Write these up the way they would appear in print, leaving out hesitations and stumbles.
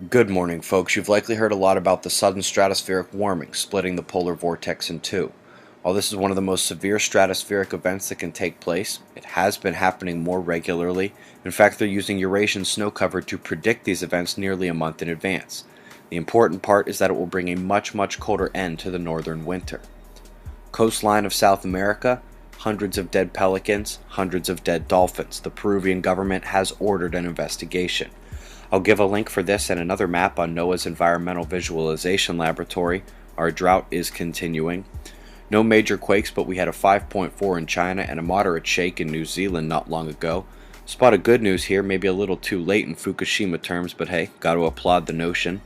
Good morning, folks. You've likely heard a lot about the sudden stratospheric warming, splitting the polar vortex in two. While this is one of the most severe stratospheric events that can take place, it has been happening more regularly. In fact, they're using Eurasian snow cover to predict these events nearly a month in advance. The important part is that it will bring a much colder end to the northern winter. Coastline of South America, hundreds of dead pelicans, hundreds of dead dolphins. The Peruvian government has ordered an investigation. I'll give a link for this and another map on NOAA's Environmental Visualization Laboratory. Our drought is continuing. No major quakes, but we had a 5.4 in China and a moderate shake in New Zealand not long ago. Spot of good news here, maybe a little too late in Fukushima terms, but hey, gotta applaud the notion.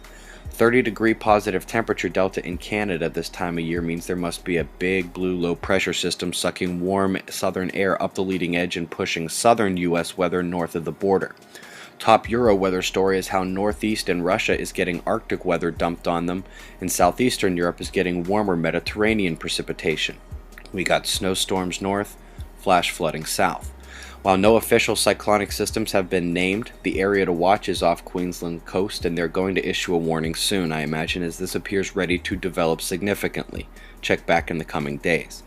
30-degree positive temperature delta in Canada this time of year means there must be a big blue low pressure system sucking warm southern air up the leading edge and pushing southern U.S. weather north of the border. Top Euro weather story is how northeast and Russia is getting Arctic weather dumped on them, and southeastern Europe is getting warmer Mediterranean precipitation. We got snowstorms north, flash flooding south. While no official cyclonic systems have been named, the area to watch is off Queensland coast, and they're going to issue a warning soon, I imagine, as this appears ready to develop significantly. Check back in the coming days.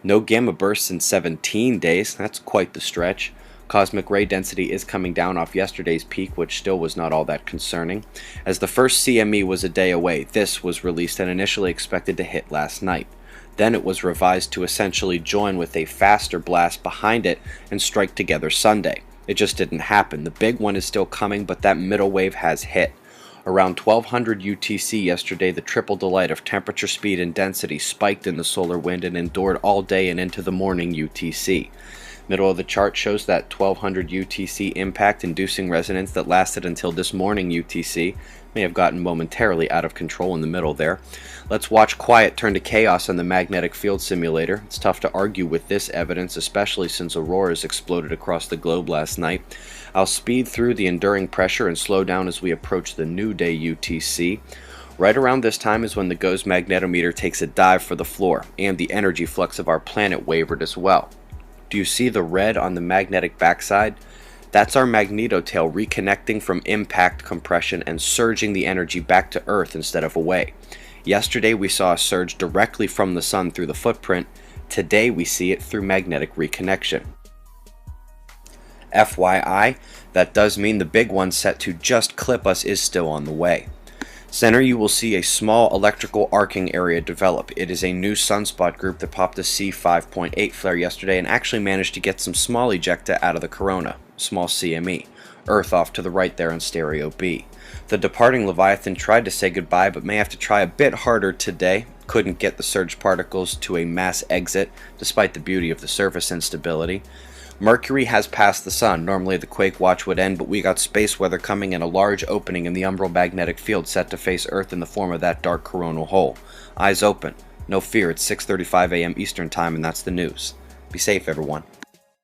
No gamma bursts in 17 days, that's quite the stretch. Cosmic ray density is coming down off yesterday's peak, which still was not all that concerning. As the first CME was a day away, this was released and initially expected to hit last night. Then it was revised to essentially join with a faster blast behind it and strike together Sunday. It just didn't happen. The big one is still coming, but that middle wave has hit. Around 1200 UTC yesterday, the triple delight of temperature, speed, and density spiked in the solar wind and endured all day and into the morning UTC. Middle of the chart shows that 1200 UTC impact inducing resonance that lasted until this morning UTC. May have gotten momentarily out of control in the middle there. Let's watch quiet turn to chaos on the magnetic field simulator. It's tough to argue with this evidence, especially since auroras exploded across the globe last night. I'll speed through the enduring pressure and slow down as we approach the new day UTC. Right around this time is when the GOES magnetometer takes a dive for the floor, and the energy flux of our planet wavered as well. Do you see the red on the magnetic backside? That's our magnetotail reconnecting from impact compression and surging the energy back to Earth instead of away. Yesterday we saw a surge directly from the sun through the footprint. Today we see it through magnetic reconnection. FYI, that does mean the big one set to just clip us is still on the way. Center, you will see a small electrical arcing area develop. It is a new sunspot group that popped a C5.8 flare yesterday and actually managed to get some small ejecta out of the corona, small CME. Earth off to the right there in stereo B. The departing Leviathan tried to say goodbye but may have to try a bit harder today. Couldn't get the surge particles to a mass exit despite the beauty of the surface instability. Mercury has passed the sun. Normally the quake watch would end, but we got space weather coming and a large opening in the umbral magnetic field set to face Earth in the form of that dark coronal hole. Eyes open. No fear, it's 6:35 a.m. Eastern Time, and that's the news. Be safe, everyone.